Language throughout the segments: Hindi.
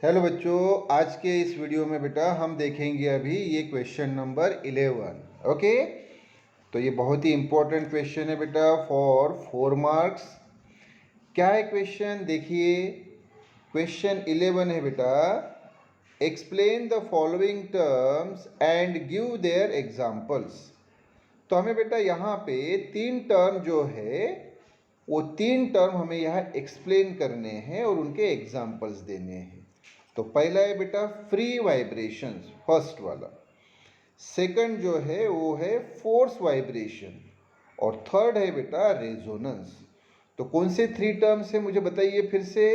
हेलो बच्चों, आज के इस वीडियो में बेटा हम देखेंगे अभी ये क्वेश्चन नंबर 11। ओके, तो ये बहुत ही इम्पोर्टेंट क्वेश्चन है बेटा फॉर 4 मार्क्स। क्या है क्वेश्चन? देखिए, क्वेश्चन 11 है बेटा, explain the following terms and give their examples. तो हमें बेटा यहाँ पे 3 टर्म जो है वो 3 टर्म हमें यहाँ एक्सप्लेन करने हैं और उनके एग्जाम्पल्स देने हैं। तो पहला है बेटा फ्री वाइब्रेशंस, फर्स्ट वाला। सेकंड जो है वो है फोर्स वाइब्रेशन और थर्ड है बेटा रेजोनेंस। तो कौन से 3 टर्म्स है मुझे बताइए फिर से।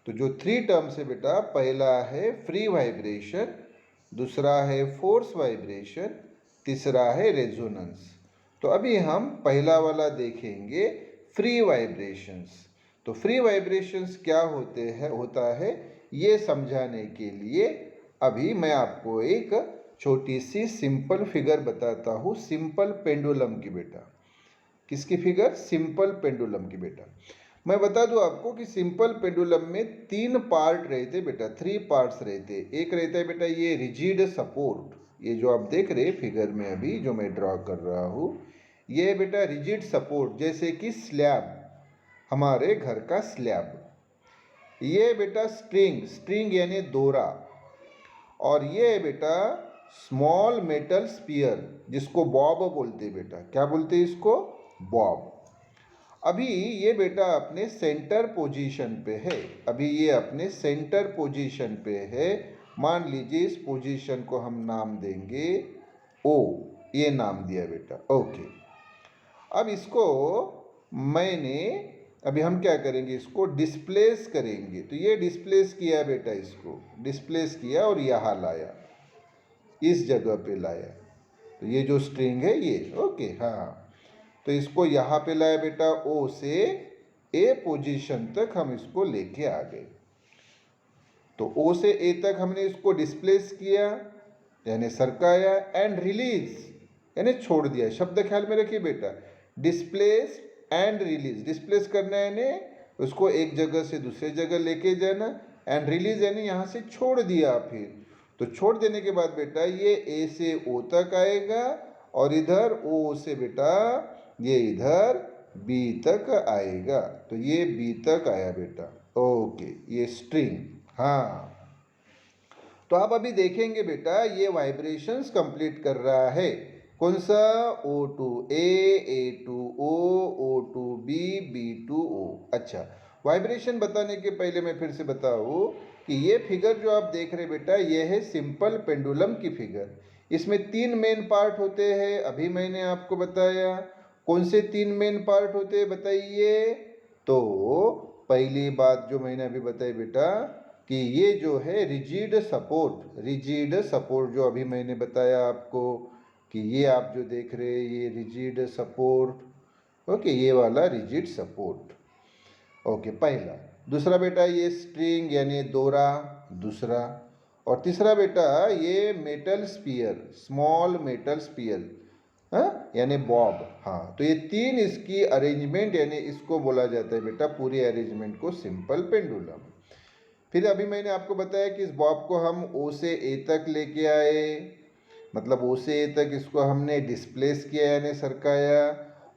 तो जो 3 टर्म्स है बेटा, पहला है फ्री वाइब्रेशन, दूसरा है फोर्स वाइब्रेशन, तीसरा है रेजोनेंस। तो अभी हम पहला वाला देखेंगे, फ्री वाइब्रेशंस। तो फ्री वाइब्रेशंस क्या होता है ये समझाने के लिए अभी मैं आपको एक छोटी सी सिंपल फिगर बताता हूँ, सिंपल पेंडुलम की बेटा। किसकी फिगर? सिंपल पेंडुलम की बेटा। मैं बता दूं आपको कि सिंपल पेंडुलम में 3 पार्ट रहते बेटा, 3 पार्ट्स रहते। एक रहता है बेटा ये रिजिड सपोर्ट, ये जो आप देख रहे फिगर में अभी जो मैं ड्रॉ कर रहा हूँ, ये बेटा रिजिड सपोर्ट, जैसे कि स्लैब, हमारे घर का स्लैब। ये बेटा स्ट्रिंग, स्ट्रिंग यानी दोरा। और ये बेटा स्मॉल मेटल स्पीयर, जिसको बॉब बोलते बेटा। क्या बोलते हैं इसको? बॉब। अभी ये बेटा अपने सेंटर पोजीशन पे है, अभी ये अपने सेंटर पोजीशन पे है। मान लीजिए इस पोजीशन को हम नाम देंगे ओ, ये नाम दिया बेटा। ओके, अब इसको मैंने, अभी हम क्या करेंगे, इसको डिस्प्लेस करेंगे। तो ये डिस्प्लेस किया बेटा, इसको डिस्प्लेस किया और यहाँ लाया, इस जगह पे लाया। तो ये जो स्ट्रिंग है ये, ओके हाँ, तो इसको यहाँ पे लाया बेटा, ओ से ए पोजीशन तक हम इसको लेके आ गए। तो ओ से ए तक हमने इसको डिस्प्लेस किया यानी सरकाया, एंड रिलीज यानी छोड़ दिया। शब्द ख्याल में रखिए बेटा, डिस्प्लेस एंड रिलीज। डिस्प्लेस करना यानी उसको एक जगह से दूसरे जगह लेके जाना, एंड रिलीज यानी यहाँ से छोड़ दिया। फिर तो छोड़ देने के बाद बेटा ये ए से ओ तक आएगा और इधर ओ से बेटा ये इधर बी तक आएगा। तो ये बी तक आया बेटा। ओके, ये स्ट्रिंग। हाँ, तो आप अभी देखेंगे बेटा ये वाइब्रेशंस कंप्लीट कर रहा है। कौन सा? O to A to O to B, B to O. अच्छा, वाइब्रेशन बताने के पहले मैं फिर से बताऊँ कि ये फिगर जो आप देख रहे बेटा, ये है सिंपल पेंडुलम की फिगर। इसमें 3 मेन पार्ट होते हैं, अभी मैंने आपको बताया। कौन से 3 मेन पार्ट होते हैं बताइए? तो पहली बात जो मैंने अभी बताई बेटा कि ये जो है रिजिड सपोर्ट, रिजिड सपोर्ट जो अभी मैंने बताया आपको कि ये आप जो देख रहे हैं ये रिजिड सपोर्ट। ओके, ये वाला रिजिड सपोर्ट। ओके, पहला। दूसरा बेटा ये स्ट्रिंग यानी दोरा, दूसरा। और तीसरा बेटा ये metal sphere, small metal sphere, हाँ यानी बॉब। हाँ, तो ये 3 इसकी अरेंजमेंट यानी इसको बोला जाता है बेटा, पूरी अरेंजमेंट को सिंपल पेंडुलम। फिर अभी मैंने आपको बताया कि इस बॉब को हम ओ से ए तक लेके आए, मतलब ओ से ए तक इसको हमने डिस्प्लेस किया यानी सरकाया,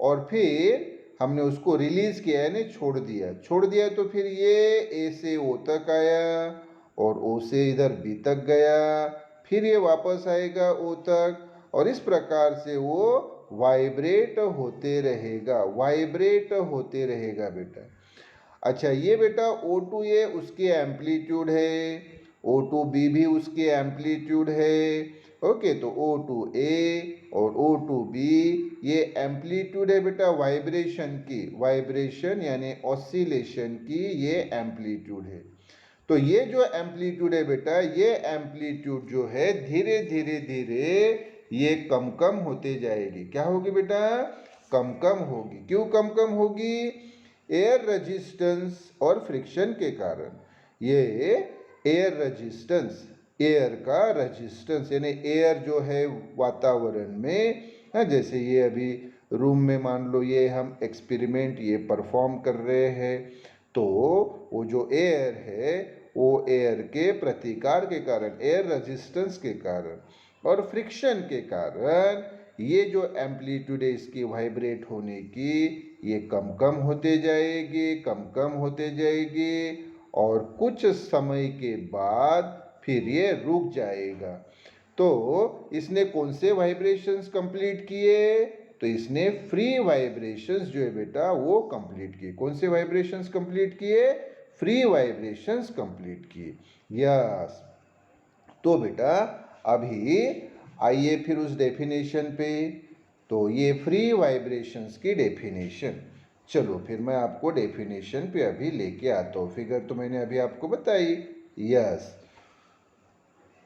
और फिर हमने उसको रिलीज किया यानी छोड़ दिया। छोड़ दिया तो फिर ये ए से ओ तक आया और ओ से इधर बी तक गया, फिर ये वापस आएगा ओ तक, और इस प्रकार से वो वाइब्रेट होते रहेगा, वाइब्रेट होते रहेगा बेटा। अच्छा, ये बेटा O2A उसके एम्पलीट्यूड है, O2B भी उसके एम्पलीट्यूड है। ओके, तो O2A और O2B ये एम्पलीट्यूड है बेटा वाइब्रेशन की, वाइब्रेशन यानी ऑसिलेशन की ये एम्पलीट्यूड है। तो ये जो एम्पलीट्यूड है बेटा, ये एम्पलीट्यूड जो है धीरे धीरे धीरे ये कम कम होते जाएगी। क्या होगी बेटा? कम कम होगी। क्यों कम कम होगी? एयर रेजिस्टेंस और फ्रिक्शन के कारण। ये एयर रेजिस्टेंस, एयर का रेजिस्टेंस यानी एयर जो है वातावरण में, जैसे ये अभी रूम में मान लो ये हम एक्सपेरिमेंट ये परफॉर्म कर रहे हैं, तो वो जो एयर है वो एयर के प्रतिकार के कारण, एयर रेजिस्टेंस के कारण और फ्रिक्शन के कारण ये जो एम्पलीट्यूड है इसकी वाइब्रेट होने की, ये कम कम होते जाएगी, कम कम होते जाएगी और कुछ समय के बाद फिर ये रुक जाएगा। तो इसने कौन से वाइब्रेशंस कंप्लीट किए? तो इसने फ्री वाइब्रेशंस जो है बेटा वो कंप्लीट किए। कौन से वाइब्रेशंस कंप्लीट किए? फ्री वाइब्रेशंस कंप्लीट किए। यस, तो बेटा अभी आइए फिर उस डेफिनेशन पे। तो ये फ्री वाइब्रेशंस की डेफिनेशन, चलो फिर मैं आपको डेफिनेशन पे अभी लेके आता हूँ। फिगर तो मैंने अभी आपको बताई। यस,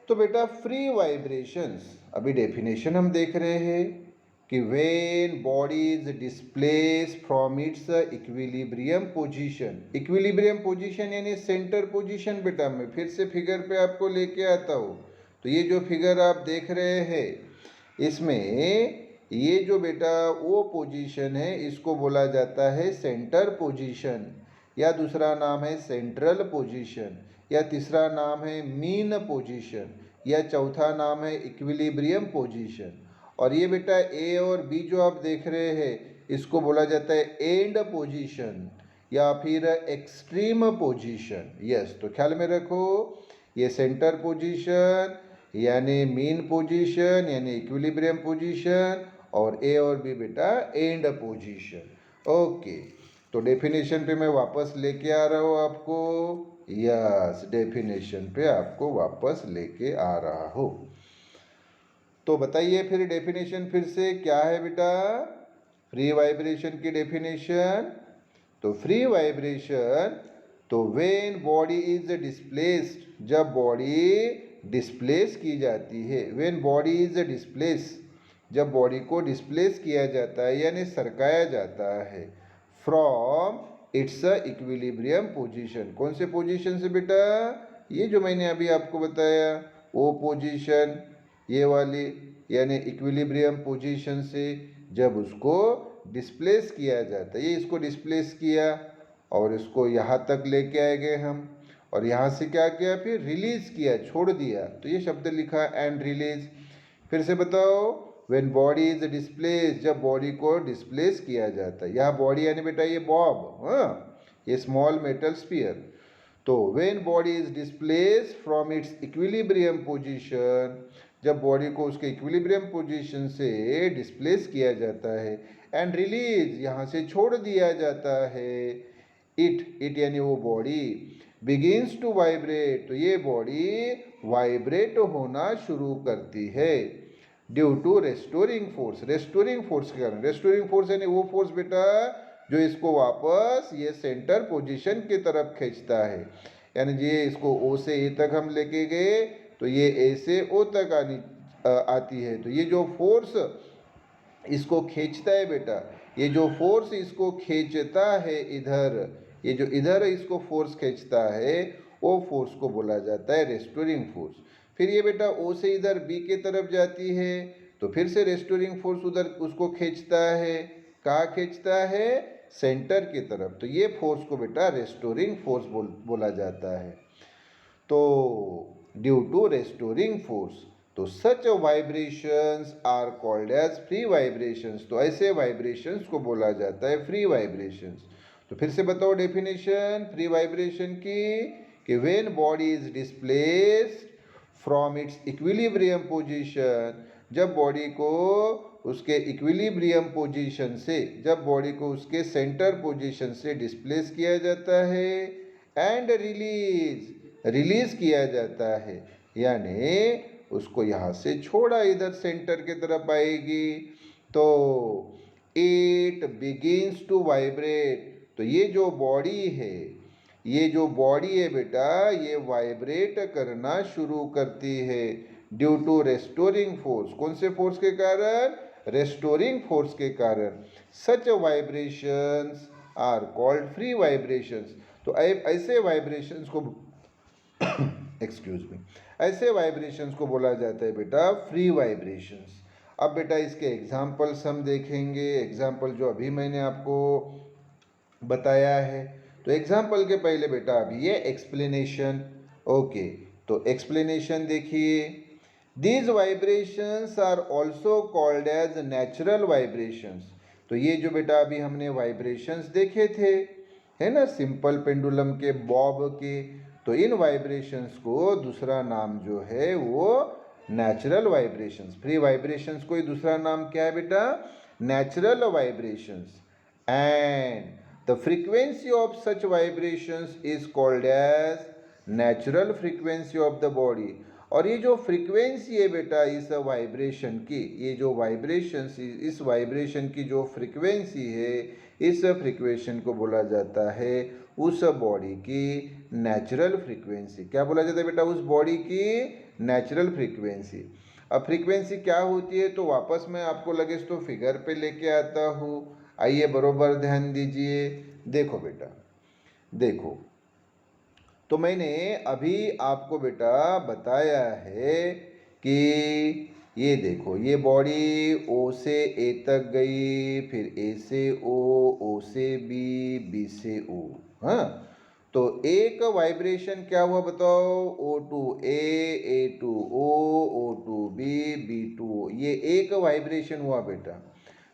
तो बेटा फ्री वाइब्रेशंस, अभी डेफिनेशन हम देख रहे हैं कि when body is displace from its equilibrium position. Equilibrium position यानी सेंटर पोजीशन। बेटा मैं फिर से फिगर पे आपको लेके आता हूँ। तो ये जो फिगर आप देख रहे हैं इसमें ये जो बेटा वो पोजीशन है इसको बोला जाता है सेंटर पोजीशन, या दूसरा नाम है सेंट्रल पोजीशन, या तीसरा नाम है मीन पोजीशन, या चौथा नाम है इक्विलिब्रियम पोजीशन। और ये बेटा ए और बी जो आप देख रहे हैं इसको बोला जाता है एंड पोजीशन या फिर एक्सट्रीम पोजीशन। यस, तो ख्याल में रखो, ये सेंटर पोजीशन यानी मीन पोजीशन यानी इक्विलिब्रियम पोजीशन, और ए और बी बेटा एंड पोजीशन। ओके, तो डेफिनेशन पे मैं वापस लेके आ रहा हूँ आपको। यस, डेफिनेशन पे आपको वापस लेके आ रहा हूँ। तो बताइए फिर डेफिनेशन फिर से क्या है बेटा? फ्री वाइब्रेशन की डेफिनेशन। तो फ्री वाइब्रेशन, तो व्हेन बॉडी इज डिस्प्लेस्ड, जब बॉडी डिस्प्लेस की जाती है। व्हेन बॉडी इज डिस्प्लेस, जब बॉडी को डिस्प्लेस किया जाता है यानी सरकाया जाता है फ्रॉम इट्स इक्विलिब्रियम पोजीशन। कौन से पोजीशन से बेटा? ये जो मैंने अभी आपको बताया वो पोजीशन, ये वाली यानी इक्विलिब्रियम पोजीशन से जब उसको डिस्प्लेस किया जाता है। ये इसको डिस्प्लेस किया और इसको यहाँ तक लेके आए गए हम, और यहाँ से क्या किया? फिर रिलीज किया, छोड़ दिया। तो ये शब्द लिखा एंड रिलीज। फिर से बताओ, व्हेन बॉडी इज डिस्प्लेस, जब बॉडी को डिस्प्लेस किया जाता है। यहाँ बॉडी यानी बेटा ये बॉब, हाँ, ये स्मॉल मेटल स्फीयर। तो when body is displace from its equilibrium position, जब बॉडी को उसके इक्विलिब्रियम पोजीशन से डिस्प्लेस किया जाता है, एंड रिलीज, यहाँ से छोड़ दिया जाता है, इट यानी वो बॉडी, बिगिंस टू वाइब्रेट, तो ये बॉडी वाइब्रेट होना शुरू करती है due to restoring force. Restoring force के कारण, रेस्टोरिंग फोर्स यानी वो फोर्स बेटा जो इसको वापस ये सेंटर पोजीशन की तरफ खींचता है। यानी ये इसको ओ से ए तक हम लेके गए तो ये ए से ओ तक आती है। तो ये जो फोर्स इसको खींचता है बेटा, ये जो फोर्स इसको खींचता है इधर, ये जो इधर इसको फोर्स खींचता है वो फोर्स को बोला जाता है रेस्टोरिंग फोर्स। फिर ये बेटा ओ से इधर बी के तरफ जाती है तो फिर से रेस्टोरिंग फोर्स उधर उसको खींचता है। कहाँ खींचता है? सेंटर की तरफ। तो ये फोर्स को बेटा रेस्टोरिंग फोर्स बोला जाता है। तो ड्यू टू रेस्टोरिंग फोर्स, तो such vibrations are called as free vibrations. तो ऐसे वाइब्रेशंस को बोला जाता है फ्री वाइब्रेशंस। तो फिर से बताओ डेफिनेशन फ्री वाइब्रेशन की, कि when body is displaced from its equilibrium position, जब बॉडी को उसके इक्विलिब्रियम पोजीशन से, जब बॉडी को उसके सेंटर पोजीशन से डिस्प्लेस किया जाता है, एंड रिलीज किया जाता है, यानी उसको यहाँ से छोड़ा इधर सेंटर की तरफ आएगी, तो इट बिगिंस टू वाइब्रेट। तो ये जो बॉडी है, ये जो बॉडी है बेटा ये वाइब्रेट करना शुरू करती है ड्यू टू रेस्टोरिंग फोर्स। कौन से फोर्स के कारण? रेस्टोरिंग फोर्स के कारण। Such vibrations are called free vibrations. तो ऐसे वाइब्रेशंस को एक्सक्यूज मी, ऐसे वाइब्रेशंस को बोला जाता है बेटा फ्री वाइब्रेशंस। अब बेटा इसके एग्जाम्पल्स हम देखेंगे। एग्जाम्पल जो अभी मैंने आपको बताया है, तो एग्जाम्पल के पहले बेटा अभी ये एक्सप्लेनेशन। ओके, तो एक्सप्लेनेशन देखिए, these vibrations are also called as natural vibrations. तो ये जो बेटा अभी हमने वाइब्रेशंस देखे थे, है ना, सिंपल पेंडुलम के, बॉब के, तो इन वाइब्रेशंस को दूसरा नाम जो है वो नेचुरल वाइब्रेशंस। फ्री वाइब्रेशंस कोई दूसरा नाम क्या है बेटा? Natural vibrations. And the frequency of such vibrations is called as natural frequency of the body. और ये जो फ्रीक्वेंसी है बेटा इस वाइब्रेशन की, ये जो वाइब्रेशन, इस वाइब्रेशन की जो फ्रीक्वेंसी है, इस फ्रीक्वेंसी को बोला जाता है उस बॉडी की नेचुरल फ्रीक्वेंसी। क्या बोला जाता है बेटा? उस बॉडी की नेचुरल फ्रीक्वेंसी। अब फ्रीक्वेंसी क्या होती है तो वापस मैं आपको लगे तो फिगर पे लेके आता हूँ। आइए बरोबर ध्यान दीजिए। देखो बेटा, देखो, तो मैंने अभी आपको बेटा बताया है कि ये देखो, ये बॉडी ओ से ए तक गई, फिर ए से ओ से बी, बी से ओ। हाँ, तो एक वाइब्रेशन क्या हुआ बताओ? O to A to O to B, B to O. ये एक वाइब्रेशन हुआ बेटा।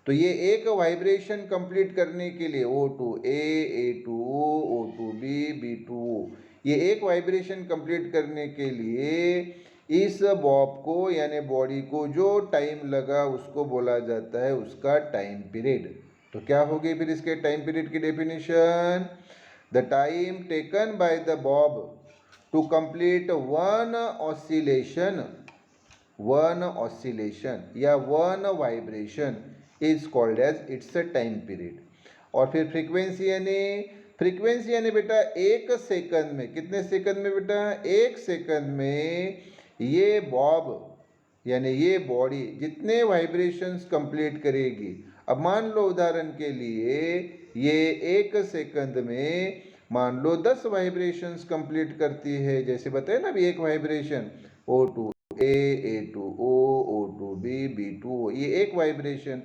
तो ये एक वाइब्रेशन कंप्लीट करने के लिए O to A to O to B, B to O, ये एक वाइब्रेशन कंप्लीट करने के लिए इस बॉब को यानी बॉडी को जो टाइम लगा उसको बोला जाता है उसका टाइम पीरियड। तो क्या होगी फिर इसके टाइम पीरियड की definition? The time taken by the bob to complete one oscillation या one vibration is called as its time period. और फिर फ्रीक्वेंसी यानी बेटा एक सेकंड में, कितने सेकंड में बेटा? एक सेकंड में ये बॉब यानी ये बॉडी जितने वाइब्रेशंस कंप्लीट करेगी। अब मान लो उदाहरण के लिए ये एक सेकंड में मान लो 10 वाइब्रेशंस कंप्लीट करती है, जैसे बताए ना अभी एक vibration O to A to O to B, B to O, ये एक वाइब्रेशन।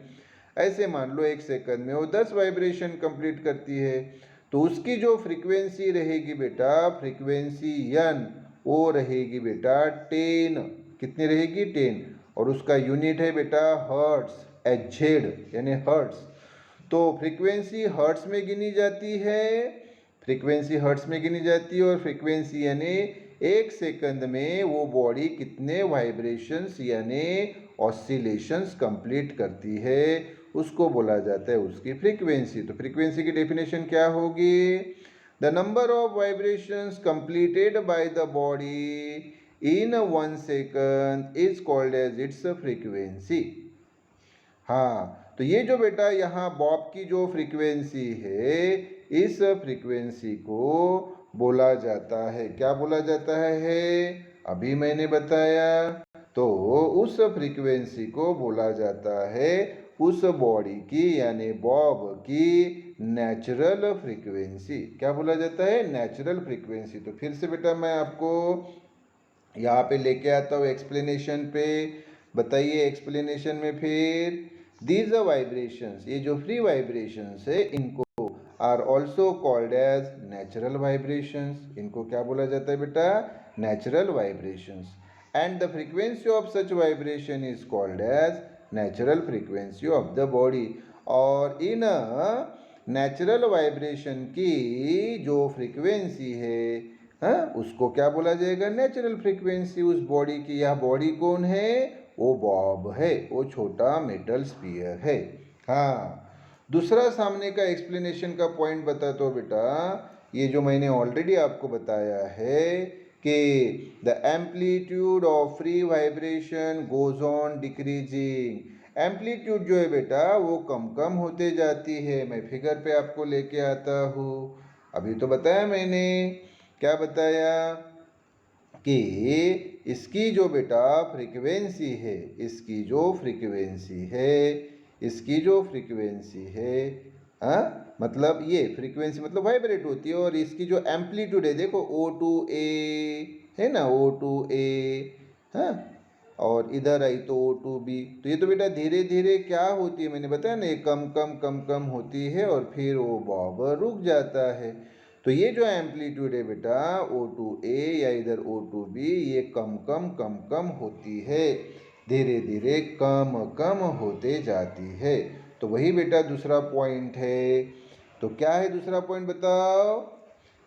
ऐसे मान लो एक सेकंड में वो 10 वाइब्रेशन कंप्लीट करती है, तो उसकी जो फ्रीक्वेंसी रहेगी बेटा, फ्रीक्वेंसी एन, वो रहेगी बेटा 10। कितनी रहेगी? 10। और उसका यूनिट है बेटा हर्ट्स, एच यानी हर्ट्स। तो फ्रीक्वेंसी हर्ट्स में गिनी जाती है, फ्रीक्वेंसी हर्ट्स में गिनी जाती है। और फ्रीक्वेंसी यानी एक सेकंड में वो बॉडी कितने वाइब्रेशंस यानी ऑसिलेशंस कंप्लीट करती है उसको बोला जाता है उसकी फ्रीक्वेंसी। तो फ्रीक्वेंसी की डेफिनेशन क्या होगी? The number of vibrations completed by the body in 1 second is called as its frequency. हाँ, तो ये जो बेटा यहाँ बॉब की जो फ्रीक्वेंसी है, इस फ्रीक्वेंसी को बोला जाता है, क्या बोला जाता है? अभी मैंने बताया। तो उस फ्रीक्वेंसी को बोला जाता है उस बॉडी की यानी बॉब की नेचुरल फ्रीक्वेंसी। क्या बोला जाता है? Natural frequency. तो फिर से बेटा मैं आपको यहाँ पे लेके आता हूँ एक्सप्लेनेशन पे। बताइए एक्सप्लेनेशन में फिर, दीज वाइब्रेशंस, ये जो फ्री वाइब्रेशंस है इनको are also called as natural vibrations. इनको क्या बोला जाता है बेटा? Natural vibrations. And the frequency of such vibration is called as natural frequency of the body. और इन नेचुरल वाइब्रेशन की जो फ्रीक्वेंसी है, हाँ, उसको क्या बोला जाएगा? नेचुरल फ्रीक्वेंसी उस बॉडी की। यह बॉडी कौन है? वो बॉब है, वो छोटा मेटल स्फीयर है। हाँ, दूसरा सामने का एक्सप्लेनेशन का पॉइंट बता तो बेटा, ये जो मैंने ऑलरेडी आपको बताया है कि the amplitude of free vibration goes on decreasing. Amplitude जो है बेटा वो कम कम होते जाती है। मैं फिगर पे आपको लेके आता हूँ। अभी तो बताया मैंने, क्या बताया? कि इसकी जो बेटा फ्रीक्वेंसी है, इसकी जो फ्रीक्वेंसी है, इसकी जो फ्रीक्वेंसी है, हाँ, मतलब ये फ्रीक्वेंसी मतलब वाइब्रेट होती है। और इसकी जो एम्पलीट्यूड है देखो ओ टू ए है ना, ओ टू ए, हाँ, और इधर आई तो ओ टू बी। तो ये तो बेटा धीरे धीरे क्या होती है, मैंने बताया ना, ये कम कम कम कम होती है और फिर वो बॉब रुक जाता है। तो ये जो एम्पलीट्यूड है बेटा O2A या इधर O2B ये कम कम कम कम होती है, धीरे धीरे कम कम होते जाती है। तो वही बेटा दूसरा पॉइंट है। तो क्या है दूसरा पॉइंट बताओ?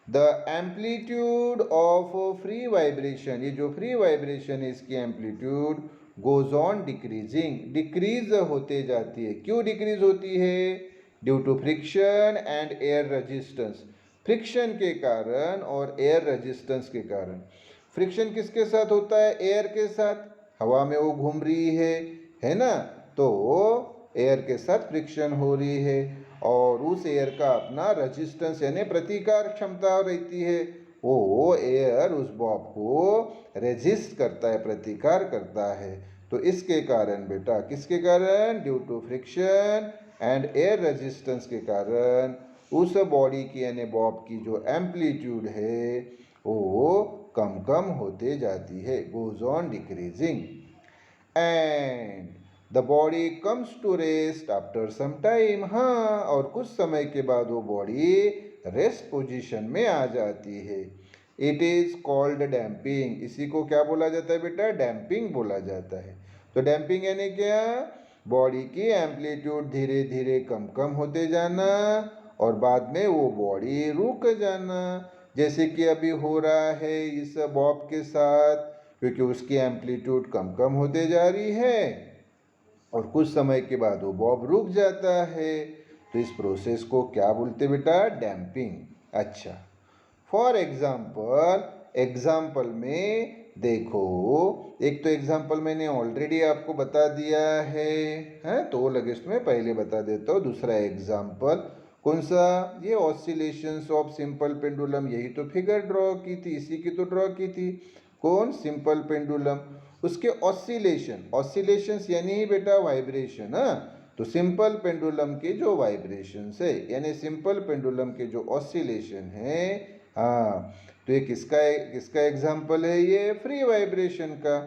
The amplitude of free vibration, ये जो फ्री वाइब्रेशन है इसकी amplitude goes on decreasing, decrease होते जाती है। क्यों डिक्रीज होती है? Due to friction and air resistance, friction के कारण और एयर रेजिस्टेंस के कारण। फ्रिक्शन किसके साथ होता है? एयर के साथ, हवा में वो घूम रही है ना, तो एयर के साथ फ्रिक्शन हो रही है और उस एयर का अपना रेजिस्टेंस यानी प्रतिकार क्षमता रहती है। वो एयर उस बॉब को रेजिस्ट करता है, प्रतिकार करता है। तो इसके कारण बेटा, किसके कारण? Due to friction and air resistance के कारण उस बॉडी की यानी बॉब की जो एम्पलीट्यूड है वो कम कम होते जाती है, goes on decreasing, and the body comes to rest after some time. हाँ, और कुछ समय के बाद वो बॉडी रेस्ट पोजीशन में आ जाती है। इट इज़ कॉल्ड डैम्पिंग, इसी को क्या बोला जाता है बेटा? डैम्पिंग बोला जाता है। तो डैम्पिंग यानी क्या? बॉडी की एम्पलीट्यूड धीरे धीरे कम कम होते जाना और बाद में वो बॉडी रुक जाना, जैसे कि अभी हो रहा है इस बॉब के साथ, क्योंकि उसकी एम्पलीट्यूड कम कम होते जा रही है और कुछ समय के बाद वो बॉब रुक जाता है। तो इस प्रोसेस को क्या बोलते बेटा? डैम्पिंग। अच्छा, फॉर एग्जाम्पल, एग्जाम्पल में देखो, एक तो एग्जाम्पल मैंने ऑलरेडी आपको बता दिया है तो वो लगेस्ट में पहले बता देता हूँ। दूसरा एग्जाम्पल कौन सा? ये ऑसिलेशंस ऑफ सिंपल पेंडुलम, यही तो फिगर ड्रॉ की थी, इसी की तो ड्रॉ की थी। कौन? Simple pendulum. उसके ऑसिलेशन, ऑसिलेशंस यानी बेटा वाइब्रेशन। हाँ, तो सिंपल पेंडुलम के जो वाइब्रेशंस है यानी सिंपल पेंडुलम के जो ऑसिलेशन है, हाँ, तो ये किसका एग्जाम्पल है? ये फ्री वाइब्रेशन का।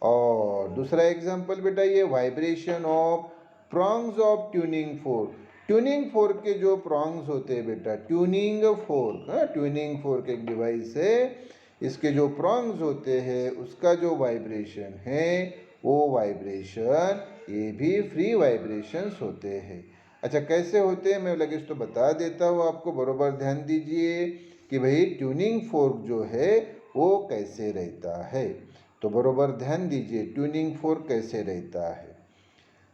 और दूसरा एग्जाम्पल बेटा ये vibration of prongs of tuning fork, tuning fork के जो प्रॉन्ग्स होते हैं बेटा, ट्यूनिंग फोर्क, हाँ, ट्यूनिंग फोर्क एक डिवाइस है, इसके जो प्रॉन्ग्स होते हैं उसका जो वाइब्रेशन है वो वाइब्रेशन ये भी फ्री वाइब्रेशंस होते हैं। अच्छा, कैसे होते हैं मैं लगेज तो बता देता हूँ आपको, बरोबर ध्यान दीजिए कि भाई ट्यूनिंग फोर्क जो है वो कैसे रहता है। तो बरोबर ध्यान दीजिए ट्यूनिंग फोर्क कैसे रहता है।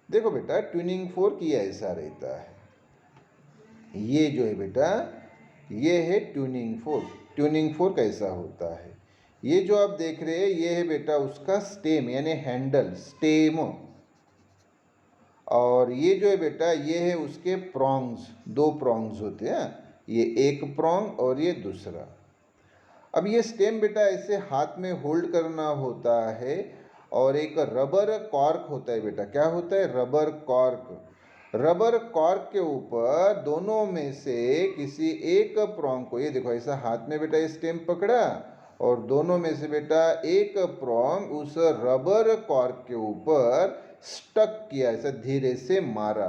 देखो बेटा, ट्यूनिंग फोर्क ये ऐसा रहता है, ये जो है बेटा ये है ट्यूनिंग फोर्क। ट्यूनिंग फोर्क ऐसा होता है, ये जो आप देख रहे हैं ये है बेटा उसका स्टेम यानी हैंडल, स्टेम। और ये जो है बेटा ये है उसके प्रॉन्ग्स, दो प्रॉन्ग्स होते हैं, ये एक प्रॉन्ग और ये दूसरा। अब ये स्टेम बेटा ऐसे हाथ में होल्ड करना होता है और एक रबर कॉर्क होता है बेटा, क्या होता है? Rubber cork. रबर कॉर्क के ऊपर दोनों में से किसी एक प्रॉन्ग को, ये देखो ऐसा हाथ में बेटा ये स्टेम पकड़ा और दोनों में से बेटा एक प्रॉन्ग उस रबर कॉर्क के ऊपर स्टक किया, ऐसा धीरे से मारा।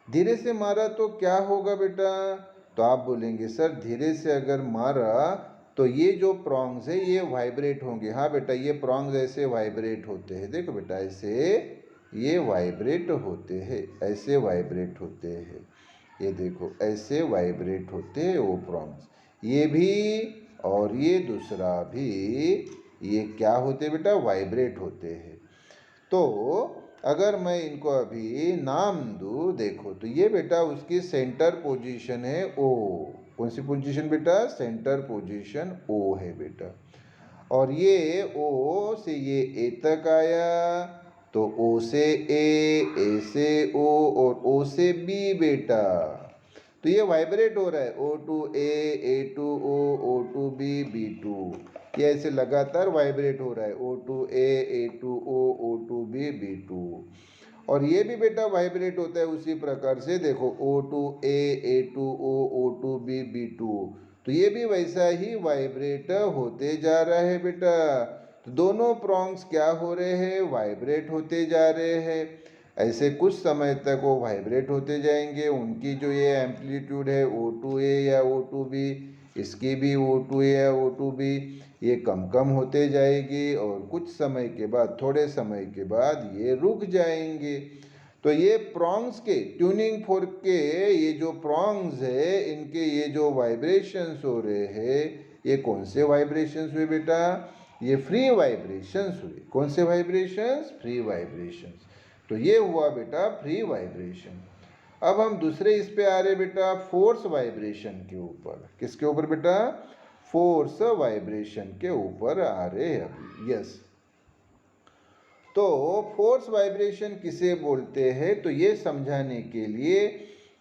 धीरे से मारा तो क्या होगा बेटा? तो आप बोलेंगे सर धीरे से अगर मारा तो ये जो प्रॉन्ग्स है ये वाइब्रेट होंगे। हाँ बेटा, ये प्रॉन्ग्स ऐसे वाइब्रेट होते हैं, देखो बेटा ऐसे ये वाइब्रेट होते हैं, ऐसे वाइब्रेट होते हैं, ये देखो ऐसे वाइब्रेट होते हैं वो प्रॉन्ग्स, ये भी और ये दूसरा भी, ये क्या होते हैं बेटा? वाइब्रेट होते हैं। तो अगर मैं इनको अभी नाम दूँ, देखो तो ये बेटा उसकी सेंटर पोजीशन है ओ। कौन सी पोजीशन बेटा? सेंटर पोजीशन ओ है बेटा। और ये ओ से ये ए तक आया, तो ओ से ए से ओ और ओ से बी बेटा, तो ये वाइब्रेट हो रहा है, O to A to O to B to, ये ऐसे लगातार वाइब्रेट हो रहा है, O to A to O to B to. और ये भी बेटा वाइब्रेट होता है उसी प्रकार से, देखो O to A to O to B to, तो ये भी वैसा ही वाइब्रेट होते जा रहा है बेटा। तो दोनों प्रॉन्ग्स क्या हो रहे हैं? वाइब्रेट होते जा रहे हैं। ऐसे कुछ समय तक वो वाइब्रेट होते जाएंगे, उनकी जो ये एम्पलीट्यूड है O2A या O2B इसकी भी O2 या O2 भी ये कम कम होते जाएगी और कुछ समय के बाद, थोड़े समय के बाद ये रुक जाएंगे। तो ये प्रॉन्ग्स के, ट्यूनिंग फोर्क के ये जो प्रॉन्ग्स है, इनके ये जो वाइब्रेशंस हो रहे हैं, ये कौन से वाइब्रेशंस हुए बेटा? ये फ्री वाइब्रेशंस हुए। कौन से वाइब्रेशंस? Free vibrations. तो ये हुआ बेटा फ्री वाइब्रेशन। अब हम दूसरे इस पे आ रहे बेटा फोर्स वाइब्रेशन के ऊपर। किसके ऊपर बेटा? फोर्स वाइब्रेशन के ऊपर आ रहे हैं अभी। यस, तो फोर्स वाइब्रेशन किसे बोलते हैं, तो ये समझाने के लिए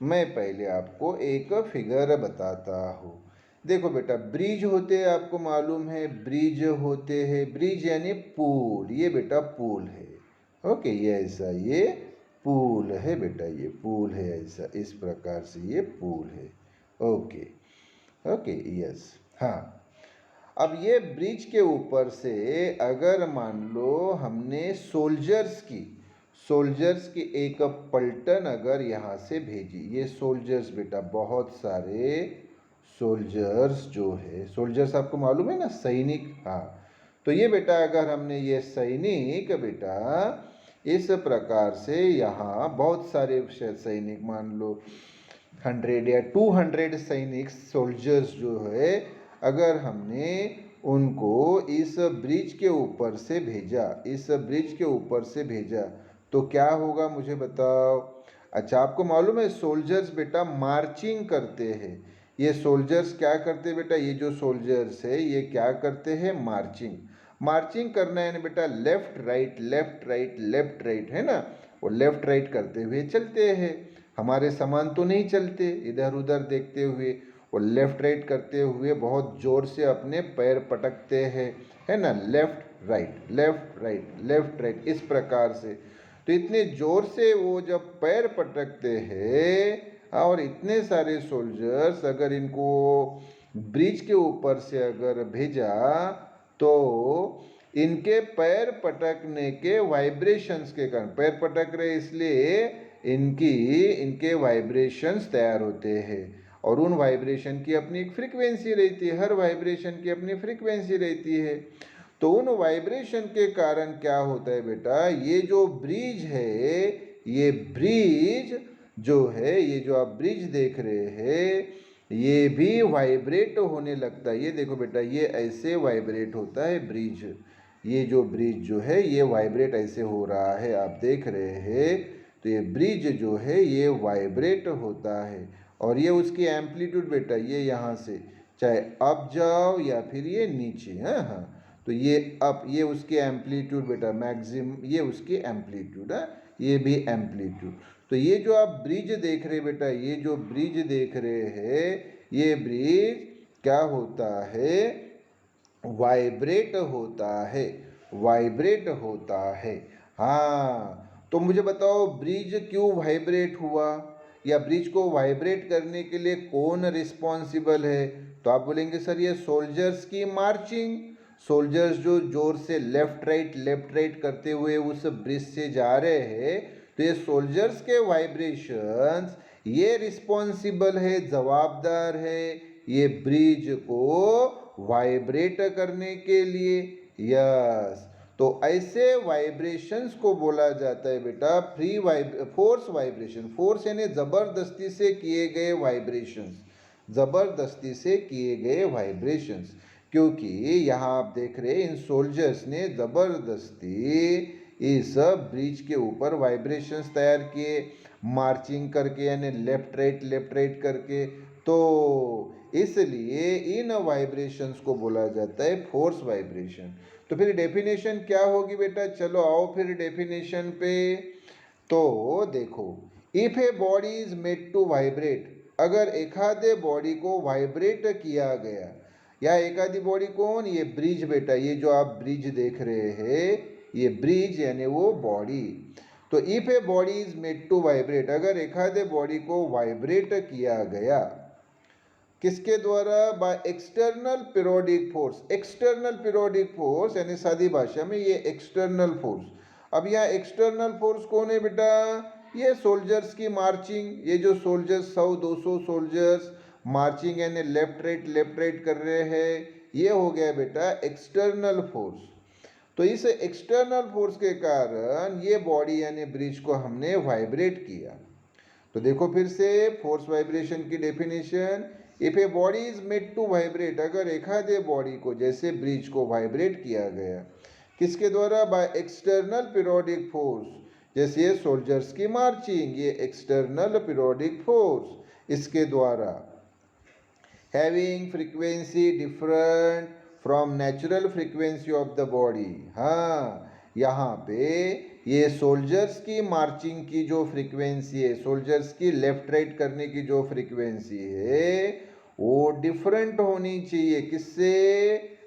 मैं पहले आपको एक फिगर बताता हूँ। देखो बेटा, ब्रिज होते हैं, आपको मालूम है ब्रिज होते हैं। ब्रिज यानी पुल, ये बेटा पुल है। ओके, ये ऐसा ये पुल है बेटा, ये पुल है ऐसा, इस प्रकार से ये पुल है। ओके ओके, यस, हाँ। अब ये ब्रिज के ऊपर से अगर मान लो हमने सोल्जर्स की एक पलटन अगर यहाँ से भेजी, ये सोल्जर्स बेटा, बहुत सारे सोल्जर्स जो है, सोल्जर्स आपको मालूम है ना, सैनिक। हाँ, तो ये बेटा अगर हमने ये सैनिक बेटा इस प्रकार से यहाँ बहुत सारे सैनिक, मान लो 100 या 200 सैनिक, सोल्जर्स जो है, अगर हमने उनको इस ब्रिज के ऊपर से भेजा, इस ब्रिज के ऊपर से भेजा, तो क्या होगा मुझे बताओ? अच्छा, आपको मालूम है सोल्जर्स बेटा मार्चिंग करते हैं। ये सोल्जर्स क्या करते हैं बेटा? ये जो सोल्जर्स है ये क्या करते हैं? मार्चिंग। मार्चिंग करना है ना बेटा, left right left right left right, है ना, वो लेफ्ट राइट करते हुए चलते हैं। हमारे समान तो नहीं चलते इधर उधर देखते हुए, वो लेफ्ट राइट करते हुए बहुत जोर से अपने पैर पटकते हैं, है ना, left right left right left right, इस प्रकार से। तो इतने जोर से वो जब पैर पटकते हैं, और इतने सारे सोल्जर्स अगर इनको ब्रिज के ऊपर से अगर भेजा, तो इनके पैर पटकने के वाइब्रेशंस के कारण, पैर पटक रहे इसलिए इनके वाइब्रेशंस तैयार होते हैं, और उन वाइब्रेशन की अपनी एक फ्रीक्वेंसी रहती है, हर वाइब्रेशन की अपनी फ्रीक्वेंसी रहती है। तो उन वाइब्रेशन के कारण क्या होता है बेटा, ये जो ब्रिज है, ये ब्रिज जो है, ये जो आप ब्रिज देख रहे हैं, ये भी वाइब्रेट होने लगता है। ये देखो बेटा, ये ऐसे वाइब्रेट होता है ब्रिज। ये जो ब्रिज जो है ये वाइब्रेट ऐसे हो रहा है, आप देख रहे हैं। तो ये ब्रिज जो है ये वाइब्रेट होता है, और ये उसकी एम्पलीट्यूड बेटा, ये यहाँ से चाहे अप जाओ या फिर ये नीचे, हाँ हाँ, तो ये अप, ये उसकी एम्पलीट्यूड बेटा मैक्सिमम, ये उसकी एम्पलीट्यूड है, ये भी एम्पलीट्यूड। तो ये जो आप ब्रिज देख रहे बेटा, ये जो ब्रिज देख रहे हैं, ये ब्रिज क्या होता है? वाइब्रेट होता है, वाइब्रेट होता है। हाँ, तो मुझे बताओ ब्रिज क्यों वाइब्रेट हुआ, या ब्रिज को वाइब्रेट करने के लिए कौन रिस्पॉन्सिबल है? तो आप बोलेंगे सर ये सोल्जर्स की मार्चिंग। सोल्जर्स जो जोर से लेफ्ट राइट करते हुए उस ब्रिज से जा रहे हैं, तो ये सोल्जर्स के वाइब्रेशंस ये रिस्पॉन्सिबल है, जवाबदार है ये ब्रिज को वाइब्रेट करने के लिए। यस, तो ऐसे वाइब्रेशंस को बोला जाता है बेटा फोर्स वाइब्रेशन। फोर्स यानी जबरदस्ती से किए गए वाइब्रेशंस, जबरदस्ती से किए गए वाइब्रेशंस। क्योंकि यहाँ आप देख रहे हैं इन सोल्जर्स ने जबरदस्ती इस ब्रिज के ऊपर वाइब्रेशंस तैयार किए, मार्चिंग करके, यानी लेफ्ट राइट करके। तो इसलिए इन वाइब्रेशंस को बोला जाता है फोर्स वाइब्रेशन। तो फिर डेफिनेशन क्या होगी बेटा? चलो आओ फिर डेफिनेशन पे। तो देखो, if a body is made to vibrate, अगर एखादे बॉडी को वाइब्रेट किया गया, या एखादी बॉडी कौन? ये ब्रिज बेटा, ये जो आप ब्रिज देख रहे हैं ये ब्रिज यानी वो बॉडी। तो if a body is made to vibrate, अगर एखादे बॉडी को वाइब्रेट किया गया, किसके द्वारा? By external periodic force. External periodic force यानी सादी भाषा में ये एक्सटर्नल फोर्स। अब यहाँ एक्सटर्नल फोर्स कौन है बेटा? ये सोल्जर्स की मार्चिंग, ये जो सोल्जर्स 100-200 सोल्जर्स मार्चिंग यानी लेफ्ट राइट कर रहे हैं, ये हो गया बेटा एक्सटर्नल फोर्स। तो इस एक्सटर्नल फोर्स के कारण ये बॉडी यानी ब्रिज को हमने वाइब्रेट किया। तो देखो फिर से फोर्स वाइब्रेशन की definition, if a body is made to vibrate, अगर एखादे बॉडी को जैसे ब्रिज को वाइब्रेट किया गया, किसके द्वारा? By external periodic force. जैसे ये सोल्जर्स की मार्चिंग, ये एक्सटर्नल पीरियोडिक फोर्स, इसके द्वारा। Having frequency different from natural frequency of the body. हाँ, यहाँ पे ये सोल्जर्स की मार्चिंग की जो फ्रीक्वेंसी है, सोल्जर्स की लेफ्ट राइट करने की जो फ्रीक्वेंसी है, वो डिफरेंट होनी चाहिए किससे?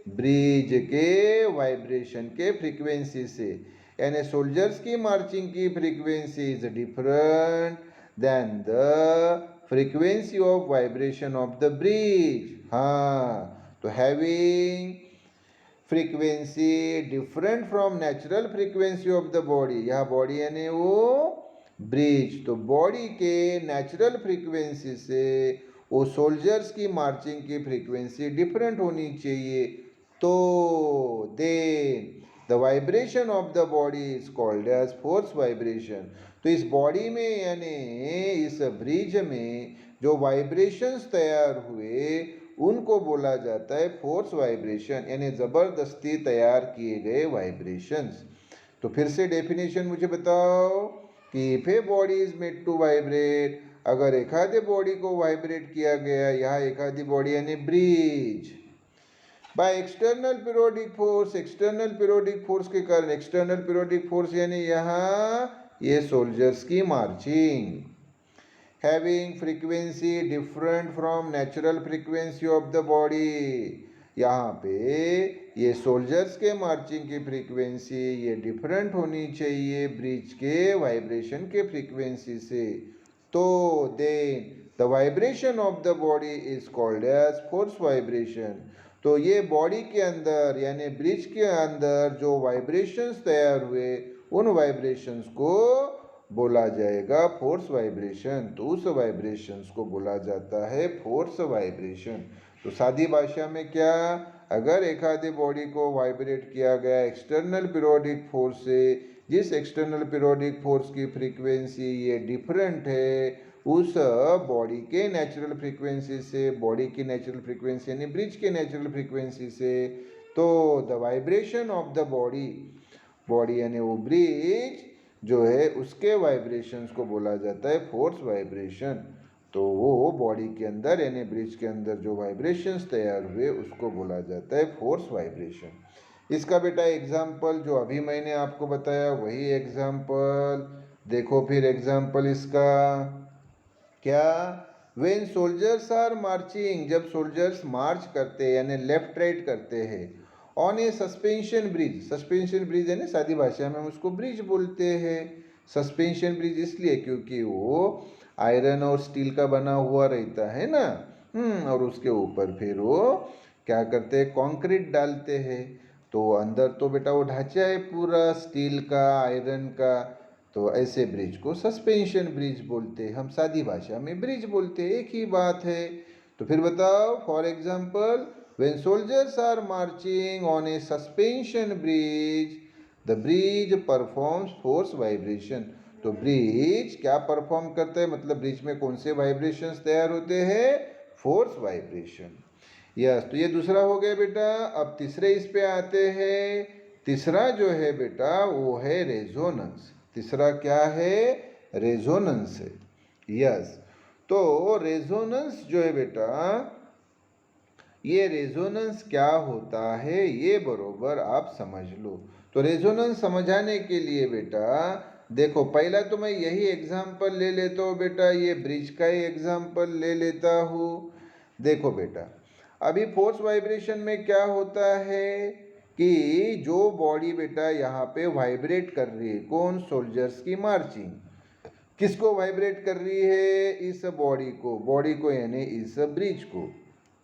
ब्रिज के वाइब्रेशन के फ्रीक्वेंसी से। यानी सोल्जर्स की मार्चिंग की frequency is different than the frequency of vibration of the bridge. हाँ, तो having frequency different from natural frequency of the body, यह बॉडी यानी वो ब्रिज, तो बॉडी के नेचुरल फ्रीक्वेंसी से वो सोल्जर्स की मार्चिंग की फ्रीक्वेंसी डिफरेंट होनी चाहिए। तो then the vibration of the body is called as force vibration. तो इस बॉडी में यानी इस ब्रिज में जो वाइब्रेशंस तैयार हुए उनको बोला जाता है फोर्स वाइब्रेशन, यानी ज़बरदस्ती तैयार किए गए वाइब्रेशंस। तो फिर से डेफिनेशन मुझे बताओ कि if a body is made to vibrate, अगर एक आधे बॉडी को वाइब्रेट किया गया, यहाँ एक आधी बॉडी यानी bridge, bye external periodic force, external periodic force के कारण, एक्सटर्नल पीरियोडिक फोर्स यानी यहाँ ये सोल्जर्स की marching, having frequency different from natural frequency of the body, यहाँ पे ये सोल्जर्स के मार्चिंग की फ्रीक्वेंसी ये डिफरेंट होनी चाहिए ब्रिज के वाइब्रेशन के फ्रीक्वेंसी से। तो then the vibration of the body is called as force vibration. तो ये बॉडी के अंदर यानी ब्रिज के अंदर जो वाइब्रेशंस तैयार हुए उन वाइब्रेशंस को बोला जाएगा फोर्स वाइब्रेशन। तो उस वाइब्रेशंस को बोला जाता है फोर्स वाइब्रेशन। तो सादी भाषा में क्या, अगर एक आधे बॉडी को वाइब्रेट किया गया एक्सटर्नल पीरियोडिक फोर्स से, जिस एक्सटर्नल पीरियोडिक फोर्स की फ्रीक्वेंसी ये डिफरेंट है उस बॉडी के नेचुरल फ्रीक्वेंसी से, बॉडी की नेचुरल फ्रीक्वेंसी यानी ब्रिज के नेचुरल फ्रीक्वेंसी से, तो the vibration of the body, body यानी वो ब्रिज जो है उसके वाइब्रेशंस को बोला जाता है फोर्स वाइब्रेशन। तो वो बॉडी के अंदर यानी ब्रिज के अंदर जो वाइब्रेशंस तैयार हुए उसको बोला जाता है फोर्स वाइब्रेशन। इसका बेटा एग्जाम्पल जो अभी मैंने आपको बताया वही एग्जाम्पल देखो, फिर एग्जाम्पल इसका क्या, वेन सोल्जर्स आर मार्चिंग, जब सोल्जर्स मार्च करते हैं यानी लेफ्ट राइट करते हैं on a suspension bridge, suspension bridge है ना सादी भाषा में हम उसको ब्रिज बोलते हैं। सस्पेंशन ब्रिज इसलिए क्योंकि वो आयरन और स्टील का बना हुआ रहता है ना, और उसके ऊपर फिर वो क्या करते हैं, कंक्रीट डालते हैं। तो अंदर तो बेटा वो ढांचा है पूरा स्टील का, आयरन का, तो ऐसे ब्रिज को सस्पेंशन ब्रिज बोलते हैं, हम सादी भाषा में ब्रिज बोलते हैं, एक ही बात है। तो फिर बताओ, for example when soldiers are marching on a suspension bridge the bridge performs force vibration. तो ब्रिज क्या परफॉर्म करता है, मतलब ब्रिज में कौन से वाइब्रेशंस तैयार होते हैं, फोर्स वाइब्रेशन। यस, तो ये दूसरा हो गया बेटा। अब तीसरे इस पे आते हैं। तीसरा जो है बेटा वो है रेजोनेंस। तीसरा क्या है, रेजोनेंस है। यस, तो रेजोनेंस जो है बेटा, ये रेजोनेंस क्या होता है ये बरोबर आप समझ लो। तो रेजोनेंस समझाने के लिए बेटा देखो, पहला तो मैं यही एग्जाम्पल ले लेता हूँ बेटा, ये ब्रिज का ही एग्जाम्पल ले लेता हूँ। देखो बेटा, अभी फोर्स वाइब्रेशन में क्या होता है कि जो बॉडी बेटा यहाँ पे वाइब्रेट कर रही है, कौन, सोल्जर्स की मार्चिंग, किसको वाइब्रेट कर रही है, इस बॉडी को यानी इस ब्रिज को।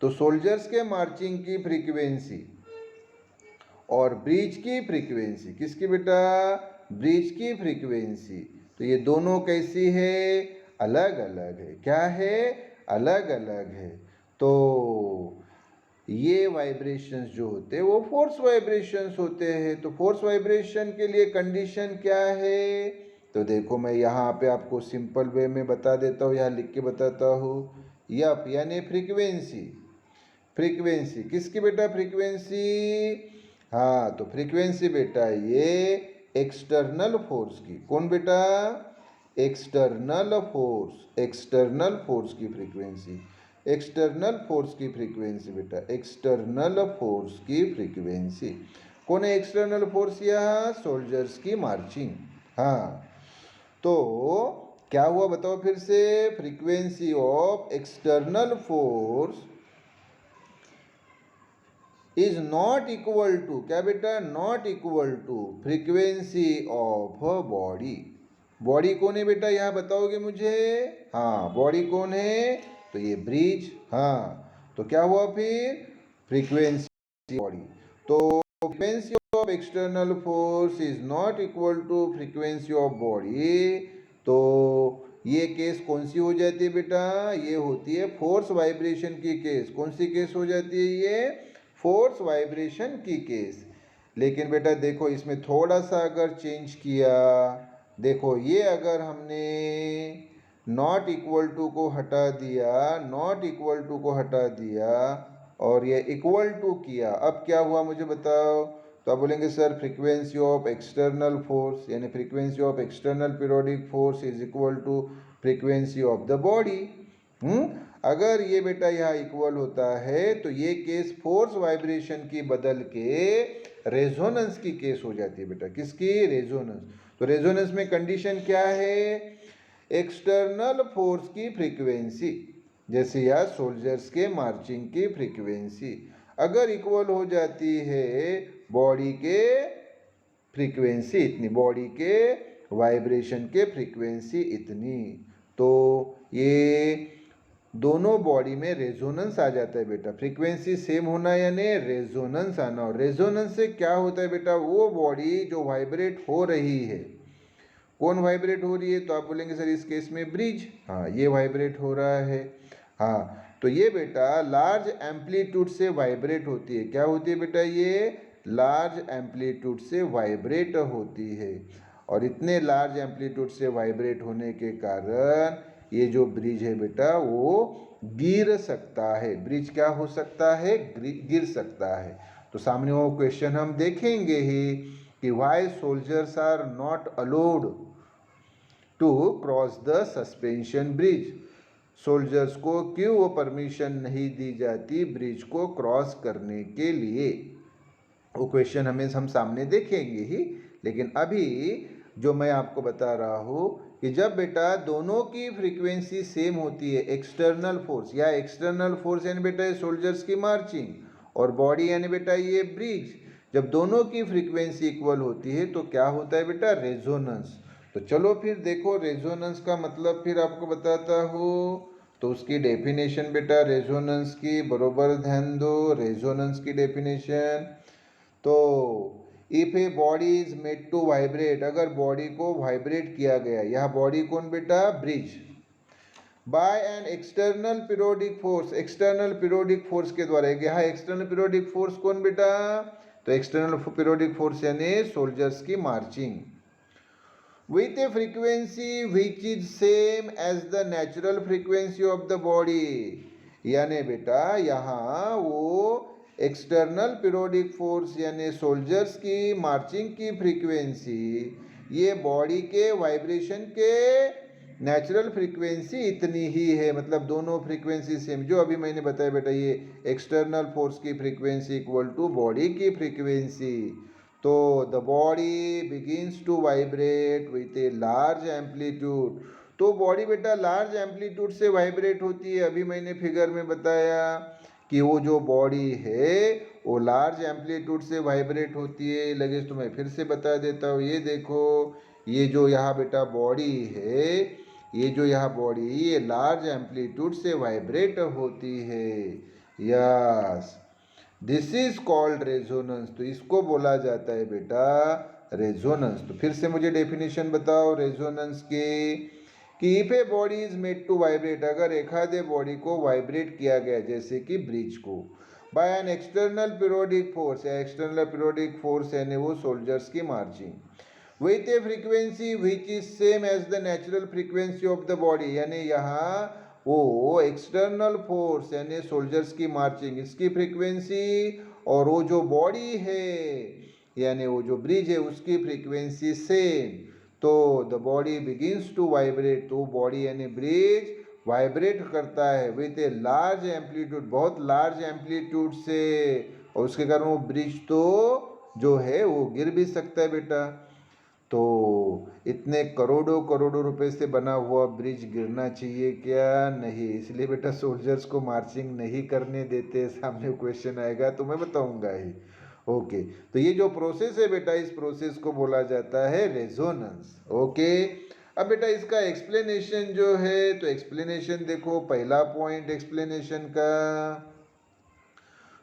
तो सोल्जर्स के मार्चिंग की फ्रीक्वेंसी और ब्रिज की फ्रीक्वेंसी, किसकी बेटा, ब्रिज की फ्रीक्वेंसी, तो ये दोनों कैसी है, अलग अलग है। क्या है, अलग अलग है। तो ये वाइब्रेशंस जो होते हैं वो फोर्स वाइब्रेशंस होते हैं। तो फोर्स वाइब्रेशन के लिए कंडीशन क्या है? तो देखो मैं यहाँ पे आपको सिंपल वे में बता देता हूँ, यहाँ लिख के बताता हूँ। यप यानी फ्रीक्वेंसी। फ्रीक्वेंसी किसकी बेटा? फ्रीक्वेंसी। हाँ तो फ्रीक्वेंसी बेटा ये एक्सटर्नल फोर्स की। कौन बेटा? External force. एक्सटर्नल फोर्स की फ्रीक्वेंसी। एक्सटर्नल फोर्स की फ्रीक्वेंसी बेटा, एक्सटर्नल फोर्स की फ्रीक्वेंसी। कौन है एक्सटर्नल फोर्स? यहाँ सोल्जर्स की मार्चिंग। हाँ तो क्या हुआ बताओ फिर से? Frequency of external force is not equal to, क्या बेटा? Not equal to frequency of body. Body कौन है बेटा? यहाँ बताओगे मुझे? हाँ बॉडी कौन है? तो ये ब्रिज। हाँ तो क्या हुआ फिर? Frequency body. तो frequency of external force is not equal to frequency of body. तो ये केस कौन सी हो जाती है बेटा? ये होती है फोर्स वाइब्रेशन की केस। कौन सी केस हो जाती है ये? फोर्स वाइब्रेशन की केस। लेकिन बेटा देखो इसमें थोड़ा सा अगर चेंज किया, देखो ये अगर हमने नॉट इक्वल टू को हटा दिया, नॉट इक्वल टू को हटा दिया और ये इक्वल टू किया, अब क्या हुआ मुझे बताओ? तो आप बोलेंगे sir frequency of external force यानी frequency of external periodic force is equal to frequency of the body. अगर ये बेटा यहाँ इक्वल होता है तो ये केस फोर्स वाइब्रेशन की बदल के रेजोनेंस की केस हो जाती है बेटा। किसकी? रेजोनेंस। तो रेजोनेंस में कंडीशन क्या है? एक्सटर्नल फोर्स की फ्रीक्वेंसी, जैसे यार सोल्जर्स के मार्चिंग की फ्रीक्वेंसी अगर इक्वल हो जाती है बॉडी के फ्रीक्वेंसी इतनी, बॉडी के वाइब्रेशन के फ्रीक्वेंसी इतनी, तो ये दोनों बॉडी में रेजोनेंस आ जाता है बेटा। फ्रीक्वेंसी सेम होना यानी रेजोनेंस आना। और रेजोनेंस से क्या होता है बेटा? वो बॉडी जो वाइब्रेट हो रही है, कौन वाइब्रेट हो रही है? तो आप बोलेंगे सर इस केस में ब्रिज। हाँ ये वाइब्रेट हो रहा है। हाँ तो ये बेटा लार्ज एम्पलीट्यूड से वाइब्रेट होती है। क्या होती है बेटा? ये लार्ज एम्पलीट्यूड से वाइब्रेट होती है। और इतने लार्ज एम्पलीट्यूड से वाइब्रेट होने के कारण ये जो ब्रिज है बेटा वो गिर सकता है। ब्रिज क्या हो सकता है? गिर सकता है। तो सामने वो क्वेश्चन हम देखेंगे ही कि why soldiers are not allowed to cross the suspension bridge. Soldiers को क्यों वो परमिशन नहीं दी जाती ब्रिज को क्रॉस करने के लिए? वो क्वेश्चन हम सामने देखेंगे ही। लेकिन अभी जो मैं आपको बता रहा हूँ कि जब बेटा दोनों की फ्रीक्वेंसी सेम होती है, एक्सटर्नल फोर्स या एक्सटर्नल फोर्स यानी बेटा ये सोल्जर्स की मार्चिंग और बॉडी यानी बेटा ये ब्रिज, जब दोनों की फ्रीक्वेंसी इक्वल होती है तो क्या होता है बेटा? रेजोनेंस। तो चलो फिर देखो रेजोनेंस का मतलब फिर आपको बताता हूँ। तो उसकी डेफिनेशन बेटा रेजोनेंस की बरोबर ध्यान दो। रेजोनेंस की डेफिनेशन, तो if a body is made to vibrate, अगर बॉडी को वाइब्रेट किया गया, यह बॉडी कौन बेटा? Bridge, by an external periodic force, external periodic force के द्वारा। यहाँ एक्सटर्नल पीरियोडिक फोर्स कौन बेटा? तो एक्सटर्नल पीरियोडिक फोर्स यानी सोल्जर्स की marching with a frequency which is same as the natural frequency of the body। यानी बेटा यहाँ वो एक्सटर्नल पीरियोडिक फोर्स यानी सोल्जर्स की मार्चिंग की फ्रीक्वेंसी ये बॉडी के वाइब्रेशन के नेचुरल फ्रीक्वेंसी इतनी ही है। मतलब दोनों फ्रीक्वेंसी सेम, जो अभी मैंने बताया बेटा ये एक्सटर्नल फोर्स की फ्रीक्वेंसी इक्वल टू बॉडी की फ्रीक्वेंसी। तो the body begins to vibrate with a large amplitude. तो बॉडी बेटा लार्ज एम्पलीट्यूड से वाइब्रेट होती है। अभी मैंने फिगर में बताया कि वो जो बॉडी है वो लार्ज एम्पलीट्यूड से वाइब्रेट होती है। लगे तो मैं फिर से बता देता हूँ। ये देखो ये जो यहाँ बेटा बॉडी है, ये जो यहाँ बॉडी ये लार्ज एम्पलीट्यूड से वाइब्रेट होती है। Yes, this is called resonance. तो इसको बोला जाता है बेटा रेजोनेंस। तो फिर से मुझे डेफिनेशन बताओ रेजोनेंस के कि if a body is made to vibrate, अगर एखादे बॉडी को वाइब्रेट किया गया जैसे कि ब्रिज को by an external periodic force, या एक्सटर्नल पीरियोडिक फोर्स यानी वो सोल्जर्स की marching with a frequency which is same as the natural frequency of the body, यानी यहाँ वो एक्सटर्नल फोर्स यानी सोल्जर्स की मार्चिंग इसकी फ्रीक्वेंसी और वो जो बॉडी है यानी वो जो ब्रिज है उसकी फ्रीक्वेंसी सेम, तो the body begins to vibrate, तो बॉडी यानी ब्रिज वाइब्रेट करता है विथ ए लार्ज एम्पलीट्यूड, बहुत लार्ज एम्पलीट्यूड से, और उसके कारण वो ब्रिज तो जो है वो गिर भी सकता है बेटा। तो इतने करोड़ों करोड़ों रुपए से बना हुआ ब्रिज गिरना चाहिए क्या? नहीं, इसलिए बेटा सोल्जर्स को मार्चिंग नहीं करने देते। सामने क्वेश्चन आएगा तो मैं बताऊंगा ही। ओके, तो ये जो प्रोसेस है बेटा, इस प्रोसेस को बोला जाता है रेजोनेंस। ओके, अब बेटा इसका एक्सप्लेनेशन जो है, तो एक्सप्लेनेशन देखो, पहला पॉइंट एक्सप्लेनेशन का,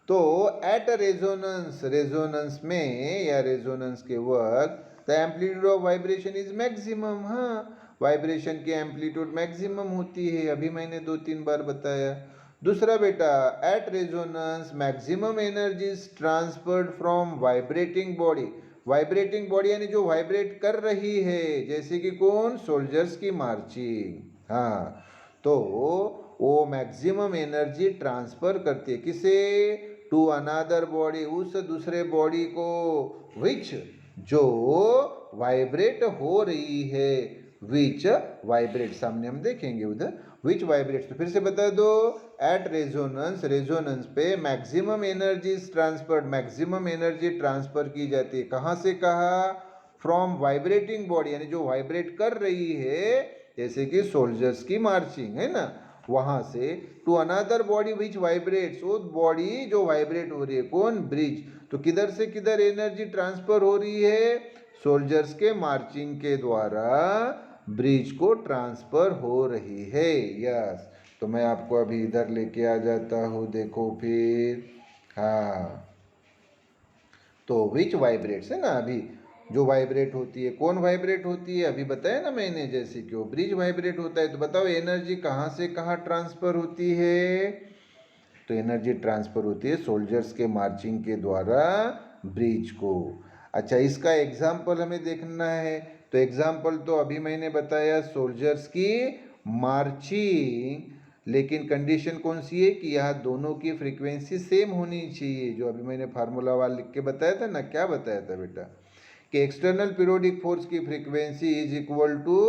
तो एट रेजोनेंस, रेजोनेंस में या रेजोनेंस के वक्त the amplitude of vibration is maximum. हाँ, वाइब्रेशन की एम्पलीट्यूड मैक्सिमम होती है, अभी मैंने 2-3 बार बताया। दूसरा बेटा, at resonance maximum energy is transferred from vibrating body, vibrating body यानी जो वाइब्रेट कर रही है, जैसे कि कौन? सोल्जर्स की मार्चिंग। हाँ, तो वो मैक्सिमम एनर्जी ट्रांसफर करती है किसे? टू अनदर बॉडी, उस दूसरे बॉडी को, विच जो वाइब्रेट हो रही है, विच वाइब्रेट, सामने हम देखेंगे उधर विच वाइब्रेट। तो फिर से बता दो, एट रेजोनेंस, रेजोनेंस पे maximum energy transferred, maximum energy transfer की जाती है, कहाँ से कहा? फ्रॉम वाइब्रेटिंग बॉडी यानी जो वाइब्रेट कर रही है, जैसे कि सोल्जर्स की मार्चिंग है ना, वहां से to another body which vibrates, वो बॉडी जो वाइब्रेट हो रही है, कौन? ब्रिज। तो किधर से किधर एनर्जी ट्रांसफर हो रही है? सोल्जर्स के मार्चिंग के द्वारा ब्रिज को ट्रांसफर हो रही है। यस, तो मैं आपको अभी इधर लेके आ जाता हूँ, देखो फिर। हाँ, तो विच वाइब्रेट्स है ना, अभी जो वाइब्रेट होती है, कौन वाइब्रेट होती है? अभी बताया ना मैंने, जैसे कि वो ब्रिज वाइब्रेट होता है। तो बताओ एनर्जी कहाँ से कहाँ ट्रांसफर होती है? तो एनर्जी ट्रांसफर होती है सोल्जर्स के मार्चिंग के द्वारा ब्रिज को। अच्छा, इसका एग्जाम्पल हमें देखना है, तो एग्जाम्पल तो अभी मैंने बताया सोल्जर्स की मार्चिंग, लेकिन कंडीशन कौन सी है कि यहाँ दोनों की फ्रीक्वेंसी सेम होनी चाहिए, जो अभी मैंने फार्मूला वाला लिख के बताया था ना। क्या बताया था बेटा? कि एक्सटर्नल पीरियोडिक फोर्स की frequency is equal to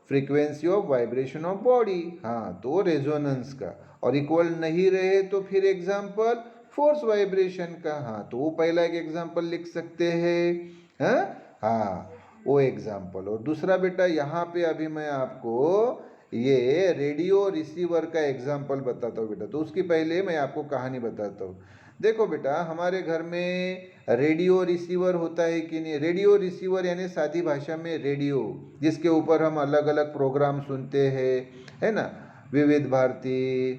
frequency of vibration of body. हाँ, तो रेजोनेंस का, और इक्वल नहीं रहे तो फिर एग्जाम्पल फोर्स वाइब्रेशन का। हाँ, तो वो पहला एक एग्जाम्पल लिख सकते हैं। हाँ, वो एग्जाम्पल। और दूसरा बेटा, यहाँ पे अभी मैं आपको ये रेडियो रिसीवर का एग्जाम्पल बताता हूँ बेटा। तो उसकी पहले मैं आपको कहानी बताता हूँ। देखो बेटा, हमारे घर में रेडियो रिसीवर होता है कि नहीं? रेडियो रिसीवर यानी सादी भाषा में रेडियो, जिसके ऊपर हम अलग अलग प्रोग्राम सुनते हैं, है ना। विविध भारती,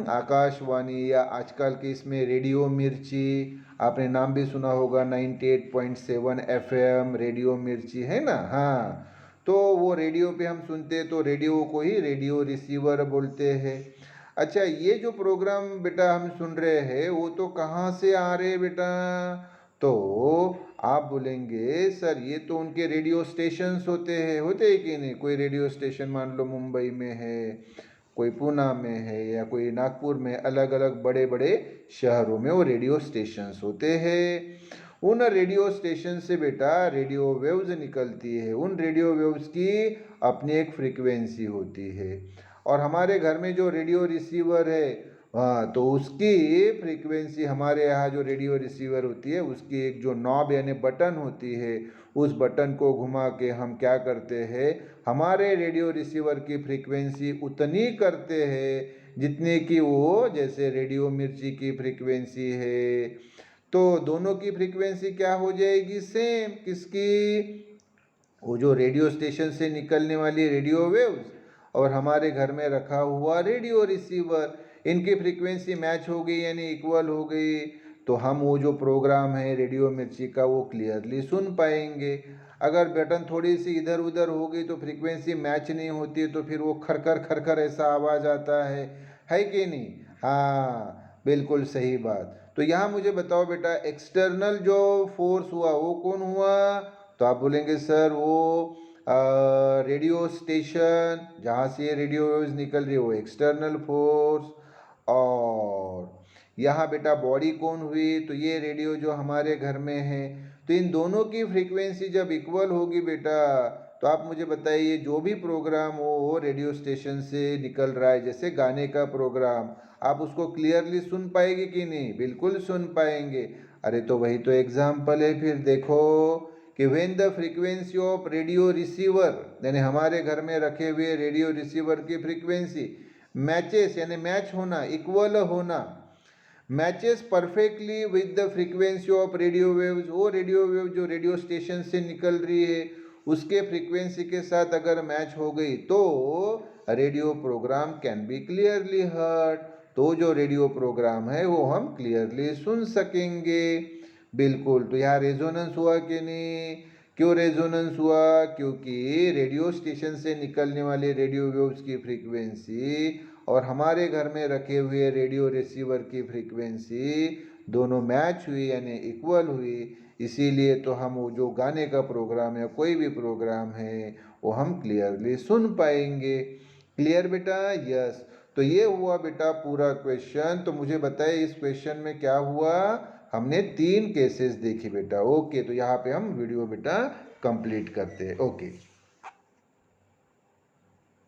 आकाशवाणी, या आजकल के इसमें रेडियो मिर्ची, आपने नाम भी सुना होगा, 98.7 FM रेडियो मिर्ची, है ना। हाँ, तो वो रेडियो पे हम सुनते हैं, तो रेडियो को ही रेडियो रिसीवर बोलते हैं। अच्छा, ये जो प्रोग्राम बेटा हम सुन रहे हैं, वो तो कहाँ से आ रहे हैं बेटा? तो आप बोलेंगे सर ये तो उनके रेडियो स्टेशंस होते हैं कि नहीं? कोई रेडियो स्टेशन मान लो मुंबई में है, कोई पूना में है, या कोई नागपुर में, अलग अलग बड़े बड़े शहरों में वो रेडियो स्टेशंस होते हैं। उन रेडियो स्टेशन से बेटा रेडियो वेव्स निकलती है, उन रेडियो वेव्स की अपनी एक फ्रीक्वेंसी होती है। और हमारे घर में जो रेडियो रिसीवर है, हाँ, तो उसकी फ्रीक्वेंसी, हमारे यहाँ जो रेडियो रिसीवर होती है उसकी एक जो नॉब यानी बटन होती है, उस बटन को घुमा के हम क्या करते हैं, हमारे रेडियो रिसीवर की फ्रीक्वेंसी उतनी करते हैं जितने की वो, जैसे रेडियो मिर्ची की फ्रीक्वेंसी है, तो दोनों की फ्रीक्वेंसी क्या हो जाएगी? सेम। किसकी? वो जो रेडियो स्टेशन से निकलने वाली रेडियो वेव्स और हमारे घर में रखा हुआ रेडियो रिसीवर, इनकी फ्रीक्वेंसी मैच हो गई यानी इक्वल हो गई, तो हम वो जो प्रोग्राम है रेडियो मिर्ची का वो क्लियरली सुन पाएंगे। अगर बटन थोड़ी सी इधर उधर हो गई तो फ्रीक्वेंसी मैच नहीं होती है, तो फिर वो खरखर खरखर ऐसा आवाज़ आता है कि नहीं? हाँ, बिल्कुल सही बात। तो यहाँ मुझे बताओ बेटा, एक्सटर्नल जो फोर्स हुआ वो कौन हुआ? तो आप बोलेंगे सर वो रेडियो स्टेशन जहाँ से ये रेडियो वेव्स निकल रही है वो एक्सटर्नल फोर्स। और यहाँ बेटा बॉडी कौन हुई? तो ये रेडियो जो हमारे घर में है। तो इन दोनों की फ्रीक्वेंसी जब इक्वल होगी बेटा, तो आप मुझे बताइए जो भी प्रोग्राम हो रेडियो स्टेशन से निकल रहा है, जैसे गाने का प्रोग्राम, आप उसको क्लियरली सुन पाएंगे कि नहीं? बिल्कुल सुन पाएंगे। अरे तो वही तो एग्जाम्पल है। फिर देखो कि when the frequency of radio receiver, यानी हमारे घर में रखे हुए रेडियो रिसीवर की फ्रीक्वेंसी मैचेस, यानी मैच होना, इक्वल होना, matches perfectly with the frequency of radio waves, वो रेडियो वेव जो रेडियो स्टेशन से निकल रही है उसके फ्रीक्वेंसी के साथ अगर मैच हो गई तो radio programme can be clearly heard. तो जो रेडियो प्रोग्राम है वो हम क्लियरली सुन सकेंगे। बिल्कुल। तो यहाँ रेजोनेंस हुआ कि नहीं? क्यों रेजोनेंस हुआ? क्योंकि रेडियो स्टेशन से निकलने वाले रेडियो वेव्स की फ्रीक्वेंसी और हमारे घर में रखे हुए रेडियो रिसीवर की फ्रीक्वेंसी दोनों मैच हुई, यानी इक्वल हुई। इसीलिए तो हम वो जो गाने का प्रोग्राम या कोई भी प्रोग्राम है वो हम क्लियरली सुन पाएंगे। क्लियर बेटा? यस। तो ये हुआ बेटा पूरा क्वेश्चन। तो मुझे बताइए इस क्वेश्चन में क्या हुआ? हमने 3 केसेस देखी बेटा। ओके, तो यहाँ पे हम वीडियो बेटा कंप्लीट करते हैं। ओके।